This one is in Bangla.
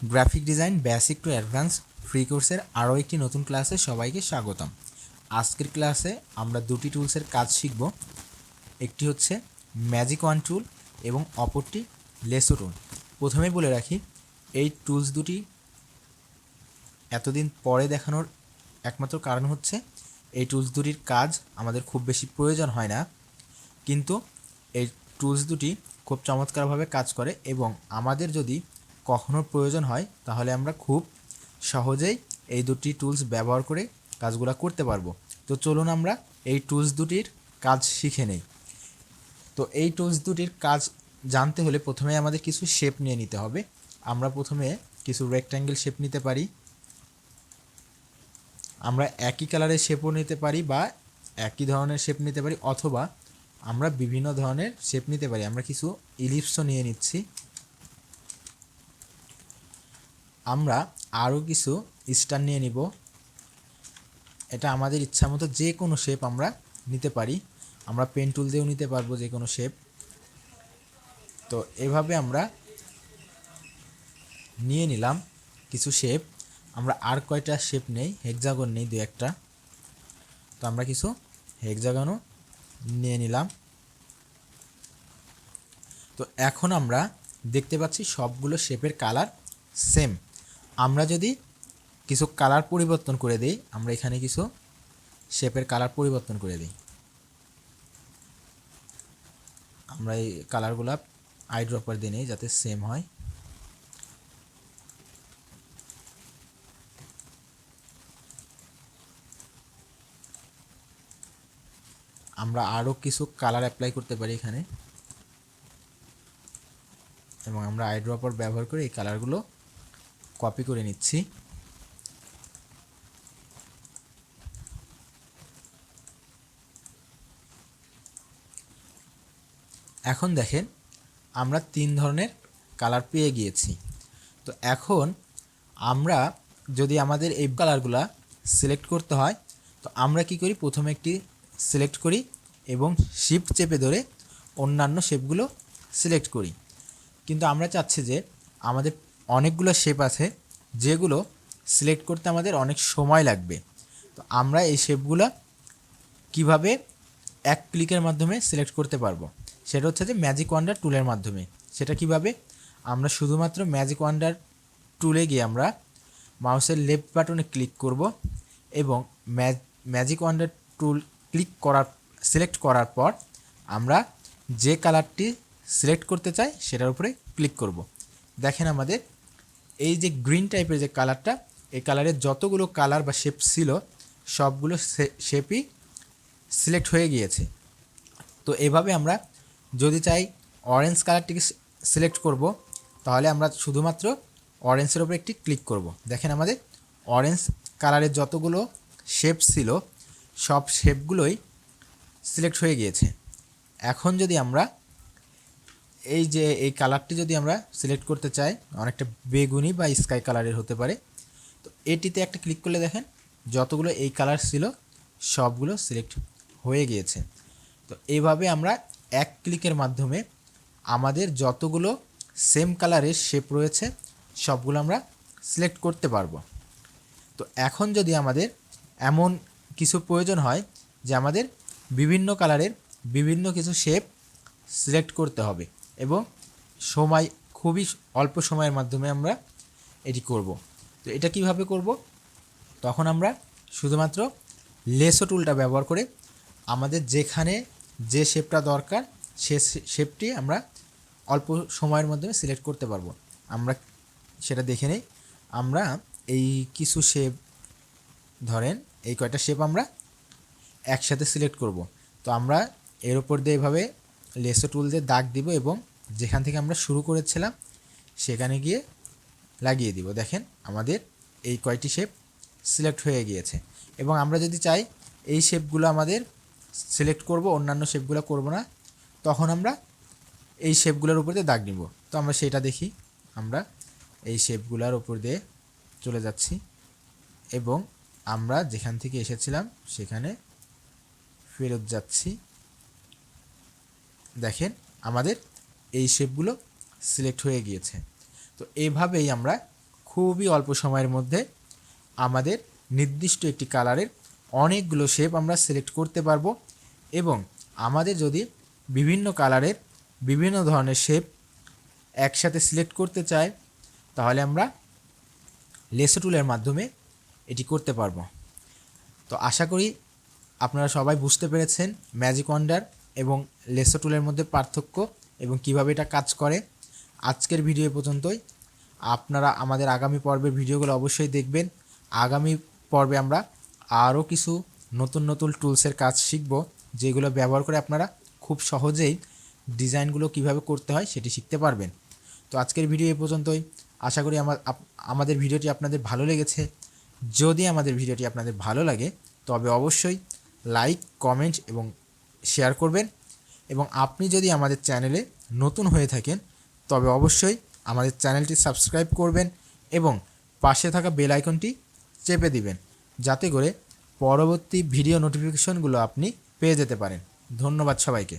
Graphic design basic to advance free কোর্সের আরও একটি নতুন ক্লাসে সবাইকে স্বাগতম। আজকের ক্লাসে আমরা দুটি টুলসের কাজ শিখব। একটি হচ্ছে ম্যাজিক ওয়ান টুল এবং অপরটি লেসো টুল। প্রথমেই বলে রাখি, এই টুলস দুটি এতদিন পরে দেখানোর একমাত্র কারণ হচ্ছে এই টুলস দুটির কাজ আমাদের খুব বেশি প্রয়োজন হয় না, কিন্তু এই টুলস দুটি খুব চমৎকারভাবে কাজ করে এবং আমাদের যদি কখনো প্রয়োজন হয় তাহলে আমরা খুব সহজেই এই দুটি টুলস ব্যবহার করে কাজগুলো করতে পারবো। তো চলুন আমরা এই টুলস দুটির কাজ শিখে নেই। তো এই টুলস দুটির কাজ জানতে হলে প্রথমে আমাদের কিছু শেপ নিয়ে নিতে হবে। আমরা প্রথমে কিছু রেক্ট্যাঙ্গেল শেপ নিতে পারি, আমরা একই কালারের শেপও নিতে পারি বা একই ধরনের শেপ নিতে পারি, অথবা আমরা বিভিন্ন ধরনের শেপ নিতে পারি। আমরা কিছু ইলিপসও নিয়ে নিচ্ছি। আমরা আরও কিছু স্টার নিয়ে নিব। এটা আমাদের ইচ্ছা মতো যে কোনো শেপ আমরা নিতে পারি। আমরা পেন টুল দিয়েও নিতে পারবো যে কোনো শেপ। তো এভাবে আমরা নিয়ে নিলাম কিছু শেপ। আমরা আর কয়টা শেপ নেই, হেক্সাগন নেই দু একটা। তো আমরা কিছু হেক্সাগনও নিয়ে নিলাম। তো এখন আমরা দেখতে পাচ্ছি সবগুলো শেপের কালার সেম। আমরা যদি কিছু কালার পরিবর্তন করে দিই, আমরা এখানে কিছু শেপের কালার পরিবর্তন করে দিই। আমরা এই কালারগুলো আই ড্রপার দিয়ে নিই যাতে সেম হয়। আমরা আরও কিছু কালার অ্যাপ্লাই করতে পারি এখানে, এবং আমরা আই ড্রপার ব্যবহার করে এই কালারগুলো কপি করে নিচ্ছি। এখন দেখেন আমরা 3 ধরনের কালার পেয়ে গিয়েছি। তো এখন আমরা যদি আমাদের এই কালারগুলা সিলেক্ট করতে হয়, তো আমরা কি করি, প্রথমে একটি সিলেক্ট করি এবং শিফট চেপে ধরে অন্যান্য শেপগুলো সিলেক্ট করি। কিন্তু আমরা চাচ্ছি যে আমাদের অনেকগুলো শেপ আছে যেগুলো সিলেক্ট করতে আমাদের অনেক সময় লাগবে। তো আমরা এই শেপগুলো কিভাবে এক ক্লিকের মাধ্যমে সিলেক্ট করতে পারবো, সেটা হচ্ছে যে ম্যাজিক ওয়ান্ডার টুলের মাধ্যমে। সেটা কিভাবে, আমরা শুধুমাত্র ম্যাজিক ওয়ান্ডার টুলে গিয়ে আমরা মাউসের লেফট বাটনে ক্লিক করব এবং ম্যাজিক ওয়ান্ডার টুল সিলেক্ট করার পর আমরা যে কালারটি সিলেক্ট করতে চাই সেটার উপরে ক্লিক করব। দেখেন আমাদের এই যে গ্রিন টাইপের যে কালারটা, এই কালারের যতগুলো কালার বা শেপ ছিল সবগুলো শেপই সিলেক্ট হয়ে গিয়েছে। তো এভাবে আমরা যদি চাই অরেঞ্জ কালারটিকে সিলেক্ট করব, তাহলে আমরা শুধুমাত্র অরেঞ্জের উপরে একটি ক্লিক করব। দেখেন আমাদের অরেঞ্জ কালারের যতগুলো শেপ ছিল সব শেপগুলোই সিলেক্ট হয়ে গিয়েছে। এখন যদি আমরা এই কালারটি যদি আমরা সিলেক্ট করতে চাই, অনেকটা বেগুনি বা স্কাই কালারের হতে পারে, তো এটিতে একটা ক্লিক করলে দেখেন যতগুলো এই কালার ছিল সবগুলো সিলেক্ট হয়ে গিয়েছে। তো এইভাবে আমরা এক ক্লিকের মাধ্যমে আমাদের যতগুলো সেম কালারের শেপ রয়েছে সবগুলো আমরা সিলেক্ট করতে পারবো। তো এখন যদি আমাদের এমন কিছু প্রয়োজন হয় যে আমাদের বিভিন্ন কালারের বিভিন্ন কিছু শেপ সিলেক্ট করতে হবে এবং সময় খুবই অল্প সময়ের মাধ্যমে আমরা এটি করব, তো এটা কিভাবে করব, তখন আমরা শুধুমাত্র লেসো টুলটা ব্যবহার করে আমাদের যেখানে যে শেপটা দরকার সে শেপটি আমরা অল্প সময়ের মাধ্যমে সিলেক্ট করতে পারবো। আমরা সেটা দেখে নেই। আমরা এই কিছু শেপ, ধরেন এই কয়টা শেপ আমরা একসাথে সিলেক্ট করব। তো আমরা এর উপর দিয়ে এভাবে লেসো টুল দিয়ে দাগ দিব এবং যেখান থেকে আমরা শুরু করেছিলাম সেখানে গিয়ে লাগিয়ে দিব। দেখেন আমাদের এই কয়টি শেপ সিলেক্ট হয়ে গিয়েছে। এবং আমরা যদি চাই এই শেপগুলো আমাদের সিলেক্ট করব, অন্যান্য শেপগুলো করব না, তখন আমরা এই শেপগুলোর উপর দিয়ে দাগ নিব। তো আমরা সেটা দেখি। আমরা এই শেপগুলোর উপর দিয়ে চলে যাচ্ছি এবং আমরা যেখান থেকে এসেছিলাম সেখানে ফেরত যাচ্ছি। দেখেন আমাদের এই শেপগুলো সিলেক্ট হয়ে গিয়েছে। তো এইভাবেই আমরা খুবই অল্প সময়ের মধ্যে আমাদের নির্দিষ্ট একটি কালারের অনেকগুলো শেপ আমরা সিলেক্ট করতে পারবো। এবং আমাদের যদি বিভিন্ন কালারের বিভিন্ন ধরনের শেপ একসাথে সিলেক্ট করতে চাই, তাহলে আমরা লেসো টুলের মাধ্যমে এটি করতে পারবো। তো আশা করি আপনারা সবাই বুঝতে পেরেছেন ম্যাজিক ওয়ান্ডার এবং লেসো টুলের মধ্যে পার্থক্য এবং কিভাবে এটা কাজ করে। আজকের ভিডিও পর্যন্তই। আপনারা আমাদের আগামী পর্বের ভিডিওগুলো অবশ্যই দেখবেন। আগামী পর্বে আমরা আরও কিছু নতুন নতুন টুলসের কাজ শিখব, যেগুলো ব্যবহার করে আপনারা খুব সহজেই ডিজাইনগুলো কিভাবে করতে হয় সেটি শিখতে পারবেন। তো আজকের ভিডিও এই পর্যন্তই। আশা করি আমাদের ভিডিওটি আপনাদের ভালো লেগেছে। যদি আমাদের ভিডিওটি আপনাদের ভালো লাগে তবে অবশ্যই লাইক, কমেন্ট এবং শেয়ার করবেন। এবং আপনি যদি আমাদের চ্যানেলে নতুন হয়ে থাকেন তবে অবশ্যই আমাদের চ্যানেলটি সাবস্ক্রাইব করবেন এবং পাশে থাকা বেল আইকনটি চেপে দিবেন, যাতে করে পরবর্তী ভিডিও নোটিফিকেশনগুলো আপনি পেয়ে যেতে পারেন। ধন্যবাদ সবাইকে।